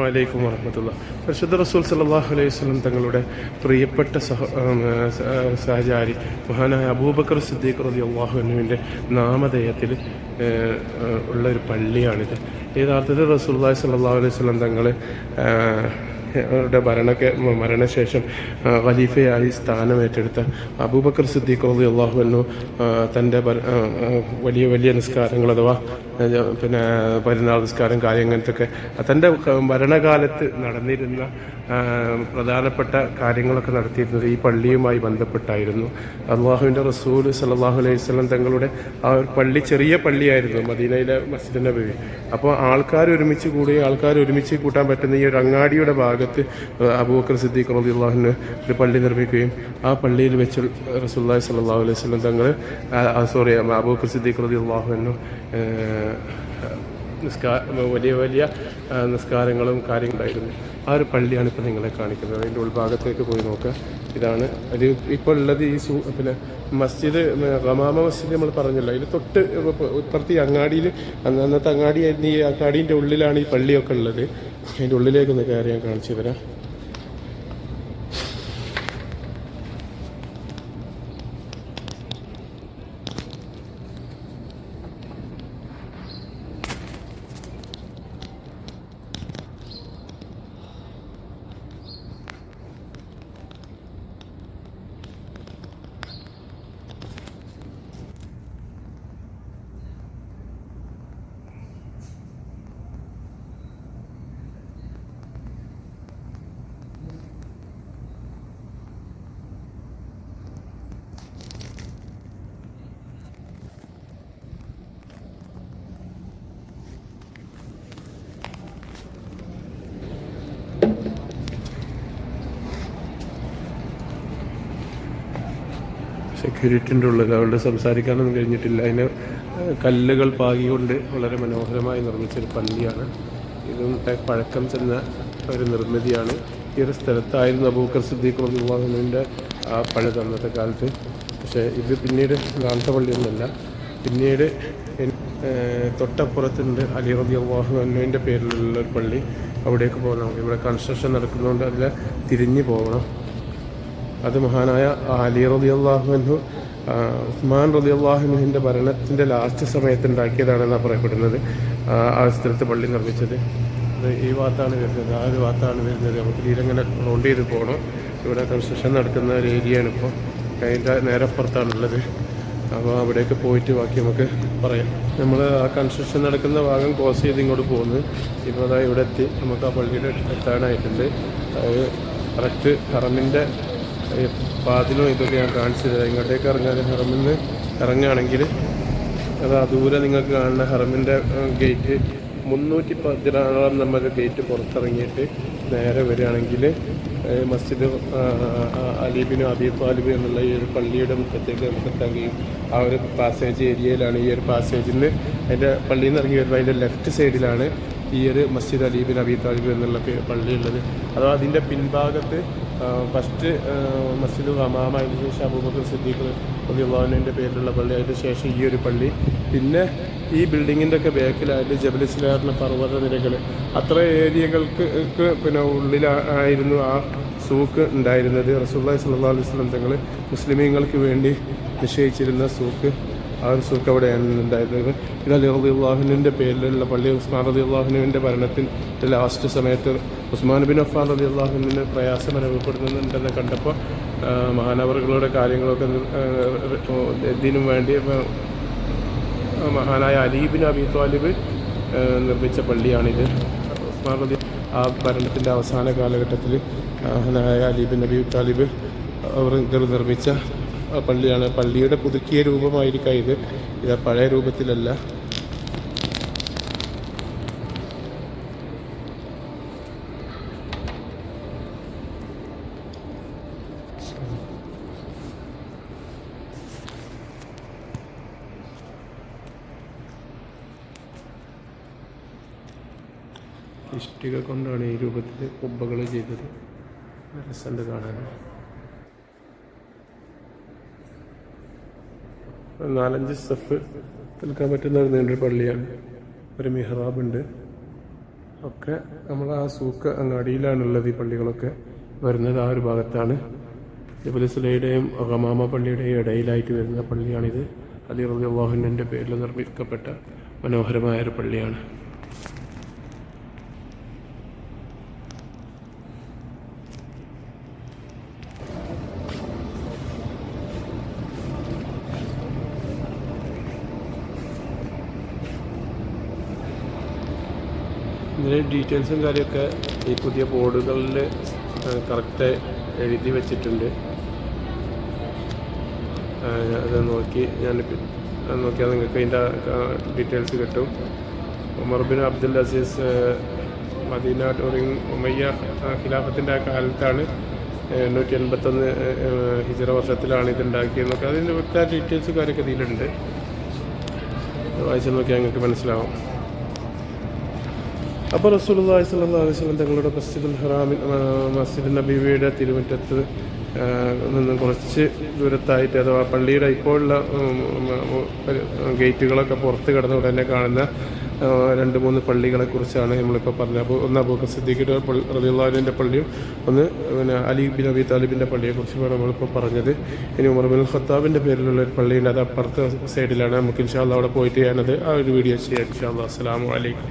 വലൈക്കും വറഹ്മത്തുള്ള. പരിശുദ്ധ റസൂൽ സല്ലല്ലാഹു അലൈഹി വസല്ലം തങ്ങളുടെ പ്രിയപ്പെട്ട സഹചാരി മഹാനായ അബൂബക്കർ സിദ്ദീഖ് റളിയല്ലാഹു അൻഹുവിൻ്റെ നാമധേയത്തിൽ ഉള്ള ഒരു പള്ളിയാണിത്. യഥാർത്ഥത്തിൽ റസൂലുള്ളാഹി സ്വല്ലല്ലാഹു അലൈഹി വസല്ലം തങ്ങൾ മരണശേഷം ഖലീഫയായി സ്ഥാനമേറ്റെടുത്ത അബൂബക്കർ സിദ്ദീഖ് റളിയല്ലാഹു അൻഹു തൻ്റെ വലിയ വലിയ നിസ്കാരങ്ങൾ അഥവാ പെരുന്നാൾ നിസ്കാരം അങ്ങനത്തൊക്കെ തൻ്റെ ഭരണകാലത്ത് നടന്നിരുന്ന പ്രധാനപ്പെട്ട കാര്യങ്ങളൊക്കെ നടത്തിയിരുന്നത് ഈ പള്ളിയുമായി ബന്ധപ്പെട്ടായിരുന്നു. അള്ളാഹുവിൻ്റെ റസൂൽ സല്ലല്ലാഹു അലൈഹി വസല്ലം തങ്ങളുടെ ആ ഒരു പള്ളി ചെറിയ പള്ളിയായിരുന്നു, മദീനയിലെ മസ്ജിദ് നബവി. അപ്പോൾ ആൾക്കാർ ഒരുമിച്ച് കൂട്ടാൻ പറ്റുന്ന ഈ ഒരു അങ്ങാടിയുടെ ഭാഗത്ത് അബൂബക്കർ സിദ്ദീഖ് റളിയല്ലാഹു അൻഹു ഒരു പള്ളി നിർമ്മിക്കുകയും ആ പള്ളിയിൽ വെച്ച് റസൂലുള്ളാഹി സ്വല്ലല്ലാഹു അലൈഹി വസല്ലം തങ്ങൾ അബൂബക്കർ സിദ്ദീഖ് റളിയല്ലാഹു അൻഹു വലിയ വലിയ നിസ്കാരങ്ങളും കാര്യങ്ങളുണ്ടായിരുന്നു. ആ ഒരു പള്ളിയാണ് ഇപ്പോൾ നിങ്ങളെ കാണിക്കുന്നത്. അതിൻ്റെ ഉൾഭാഗത്തേക്ക് പോയി നോക്കുക. ഇതാണ് അത് ഇപ്പോൾ ഉള്ളത്. ഈ മസ്ജിദ് ഗമാമ മസ്ജിദ് നമ്മൾ പറഞ്ഞല്ലോ, അതിൽ തൊട്ട് ഇപ്പുറത്ത് ഈ അങ്ങാടിയിൽ അന്നത്തെ അങ്ങാടിയായിരുന്നു. ഈ അങ്ങാടീൻ്റെ ഉള്ളിലാണ് ഈ പള്ളിയൊക്കെ ഉള്ളത്. അതിൻ്റെ ഉള്ളിലേക്കൊന്ന് കയറി ഞാൻ കാണിച്ചു തരാം. സെക്യൂരിറ്റിൻ്റെ ഉള്ളിൽ അവളുടെ സംസാരിക്കാനൊന്നും കഴിഞ്ഞിട്ടില്ല. അതിന് കല്ലുകൾ പാകിക്കൊണ്ട് വളരെ മനോഹരമായി നിർമ്മിച്ചൊരു പള്ളിയാണ്. ഇതും പഴക്കം ചെന്ന ഒരു നിർമ്മിതിയാണ്. ഈ ഒരു സ്ഥലത്തായിരുന്നു അബൂബക്കർ സിദ്ദീഖ് റളിയല്ലാഹു അൻഹുവിൻ്റെ ആ പള്ളി അന്നത്തെ കാലത്ത്. പക്ഷേ ഇത് പിന്നീട് ഗാന്ധ പള്ളിയൊന്നുമല്ല. പിന്നീട് തൊട്ടപ്പുറത്തുണ്ട് അലി റളിയല്ലാഹു അൻഹുവിൻ്റെ പേരിലുള്ള ഒരു പള്ളി. അവിടേക്ക് പോകണം. ഇവിടെ കൺസ്ട്രക്ഷൻ നടക്കുന്നതുകൊണ്ട് അതിൽ തിരിഞ്ഞു പോകണം. അത് മഹാനായ അലി റളിയല്ലാഹു അൻഹു ഉസ്മാൻ റളിയല്ലാഹു അൻഹുവിൻ്റെ ഭരണത്തിൻ്റെ ലാസ്റ്റ് സമയത്ത് ഉണ്ടാക്കിയതാണെന്നാണ് പറയപ്പെടുന്നത്. ആ സ്ഥലത്ത് പള്ളി നിർമ്മിച്ചത്. അത് ഈ ഭാഗത്താണ് വരുന്നത്, ആ ഒരു ഭാഗത്താണ് വരുന്നത്. നമുക്ക് തീരെങ്ങനെ റൗണ്ട് ചെയ്ത് പോകണം. ഇവിടെ കൺസ്ട്രക്ഷൻ നടക്കുന്ന ഒരു ഏരിയയാണ് ഇപ്പോൾ. അതിൻ്റെ നേരെ പുറത്താണുള്ളത്. അപ്പോൾ അവിടേക്ക് പോയിട്ട് ബാക്കി നമുക്ക് പറയാം. നമ്മൾ ആ കൺസ്ട്രക്ഷൻ നടക്കുന്ന ഭാഗം ക്രോസ് ചെയ്ത് ഇങ്ങോട്ട് പോകുന്നു. ഇപ്പോൾ അതാ ഇവിടെ എത്തി. നമുക്ക് ആ പള്ളിയിൽ എത്താനായിട്ടുണ്ട്. അത് കറക്റ്റ് ഹറമിൻ്റെ വാതിലും ഇതൊക്കെ ഞാൻ കാണിച്ചു തരാം. ഇങ്ങോട്ടേക്ക് ഹറമിൽ നിന്ന് ഇറങ്ങുകയാണെങ്കിൽ അത് ദൂരെ നിങ്ങൾക്ക് കാണുന്ന ഹറമിൻ്റെ ഗേറ്റ് 310 നമ്മൾ ഗേറ്റ് പുറത്തിറങ്ങിയിട്ട് നേരെ വരികയാണെങ്കിൽ മസ്ജിദ് അലി ബിൻ അബി ത്വാലിബ് എന്നുള്ള ഈ ഒരു പള്ളിയുടെ മുഖത്തേക്ക് നമുക്ക് എത്താൻ കഴിയും. ആ ഒരു പാസേജ് ഏരിയയിലാണ് ഈ ഒരു പാസേജിൽ നിന്ന് അതിൻ്റെ പള്ളിയിൽ നിന്ന് ഇറങ്ങി വരുമ്പോൾ അതിൻ്റെ ലെഫ്റ്റ് സൈഡിലാണ് ഈ ഒരു മസ്ജിദ് അലി ബിൻ അബി ത്വാലിബ് എന്നുള്ള പള്ളിയുള്ളത്. അഥവാ അതിൻ്റെ പിൻഭാഗത്ത് ഫസ്റ്റ് മസ്ജിദ് ഹമാമ, അതിന് ശേഷം അബൂബക്കർ സിദ്ദീഖ് റളിയല്ലാഹു അൻഹുവിൻ്റെ പേരിലുള്ള പള്ളി, അതിന് ശേഷം ഈ ഒരു പള്ളി, പിന്നെ ഈ ബിൽഡിങ്ങിൻ്റെ ഒക്കെ ബാക്കിലായിട്ട് ജബൽ ഇസ്ലാറിൻ്റെ പർവ്വത നിരകൾ, അത്ര ഏരിയകൾക്ക് ഉള്ളിലായിരുന്നു ആ സൂക്ക് ഉണ്ടായിരുന്നത്. റസൂലുള്ളാഹി സ്വല്ലല്ലാഹു അലൈഹി വസല്ലം തങ്ങൾ മുസ്ലിമീങ്ങൾക്ക് വേണ്ടി നിശ്ചയിച്ചിരുന്ന സൂക്ക്, ആ ഒരു സൂക്ക് അവിടെയാണ് ഉണ്ടായിരുന്നത്. ഇത് അലി റളിയല്ലാഹു അൻഹുവിൻ്റെ പേരിലുള്ള പള്ളി. ഉസ്മാൻ റളിയല്ലാഹു അൻഹുവിൻ്റെ ഭരണത്തിൻ്റെ ലാസ്റ്റ് സമയത്ത് ഉസ്മാൻ ബിൻ അഫ്ഫാൻ റളിയല്ലാഹു അൻഹുവിന് പ്രയാസം അനുഭവപ്പെടുന്നുണ്ടെന്ന് കണ്ടപ്പോൾ മഹാനവറുകളുടെ കാര്യങ്ങളൊക്കെ ഇതിനും വേണ്ടി മഹാനായ അലി ബിൻ അബി ത്വാലിബ് നിർമ്മിച്ച പള്ളിയാണിത്. ഉസ്മാൻ റളി ആ ഭരണത്തിൻ്റെ അവസാന കാലഘട്ടത്തിൽ മഹാനായ അലി ബിൻ അബി ത്വാലിബ് അവർ നിർമ്മിച്ച പള്ളിയാണ്. പള്ളിയുടെ പുതുക്കിയ രൂപമായിരിക്കാം ഇത് പഴയ രൂപത്തിലല്ല. ഇഷ്ടിക കൊണ്ടാണ് ഈ രൂപത്തിൽ കുബ്ബകൾ ചെയ്തത്. രസമുണ്ട് കാണാൻ. 4-5 സ്റ്റെപ്പ് നിൽക്കാൻ പറ്റുന്ന ഒരു നീണ്ട പള്ളിയാണ്. ഒരു മിഹ്റാബ് ഉണ്ട്. ഒക്കെ നമ്മൾ ആ സൂക്ക് അങ്ങാടിയിലാണുള്ളത്. ഈ പള്ളികളൊക്കെ വരുന്നത് ആ ഒരു ഭാഗത്താണ്. ജബലുസ്സലയുടെയും ഗമാമ പള്ളിയുടെയും ഇടയിലായിട്ട് വരുന്ന പള്ളിയാണിത്. അലി റളിയല്ലാഹു അൻഹുവിൻ്റെ പേരിൽ നിർമ്മിക്കപ്പെട്ട മനോഹരമായ ഒരു പള്ളിയാണ്. ഇതിൻ്റെ ഡീറ്റെയിൽസും കാര്യമൊക്കെ ഈ പുതിയ ബോർഡുകളിൽ കറക്റ്റ് എഴുതി വെച്ചിട്ടുണ്ട്. അത് നോക്കിയാൽ നിങ്ങൾക്ക് അതിൻ്റെ ഡീറ്റെയിൽസ് കിട്ടും. Umar bin Abdul Aziz Medina during Umayya ഖിലാഫത്തിൻ്റെ കാലത്താണ് 881 ഹിജറ വർഷത്തിലാണ് ഇതുണ്ടാക്കിയെന്നൊക്കെ അതിൻ്റെ വ്യക്തമായ ഡീറ്റെയിൽസ് കാര്യമൊക്കെ ഇതിലുണ്ട്. വായിച്ചു നോക്കിയാൽ നിങ്ങൾക്ക് മനസ്സിലാവും. അപ്പോൾ റസൂലുള്ളാഹി സ്വല്ലല്ലാഹു അലൈഹി വസല്ലം തങ്ങളുടെ മസ്ജിദുൽ ഹറാമിൽ മസ്ജിദ് നബവിയുടെ തിരുമുറ്റത്ത് നിന്നും കുറച്ച് ദൂരത്തായിട്ട്, അഥവാ പള്ളിയുടെ ഇപ്പോഴുള്ള ഗേറ്റുകളൊക്കെ പുറത്ത് കിടന്ന ഉടനെ കാണുന്ന 2-3 പള്ളികളെ കുറിച്ചാണ് നമ്മളിപ്പോൾ പറഞ്ഞത്. ഒന്ന് അബൂബക്കർ സിദ്ദീഖ് റളിയല്ലാഹു അൻഹുവിൻ്റെ പള്ളിയും ഒന്ന് അലി ബിൻ അബി താലിബിൻ്റെ പള്ളിയെക്കുറിച്ചുമാണ് നമ്മളിപ്പോൾ പറഞ്ഞത്. ഇനി ഉമർ ബിൻ ഖത്താബിൻ്റെ പേരിലുള്ള ഒരു പള്ളിയുണ്ട്, അത് അപ്പുറത്തെ സൈഡിലാണ്. നമുക്ക് ഇൻഷാ അല്ലാഹ് അവിടെ പോയിട്ട് ഞാനത് ആ ഒരു വീഡിയോ ചെയ്യാം ഇൻഷാ അല്ലാഹ്. അസ്സലാമു അലൈക്കും.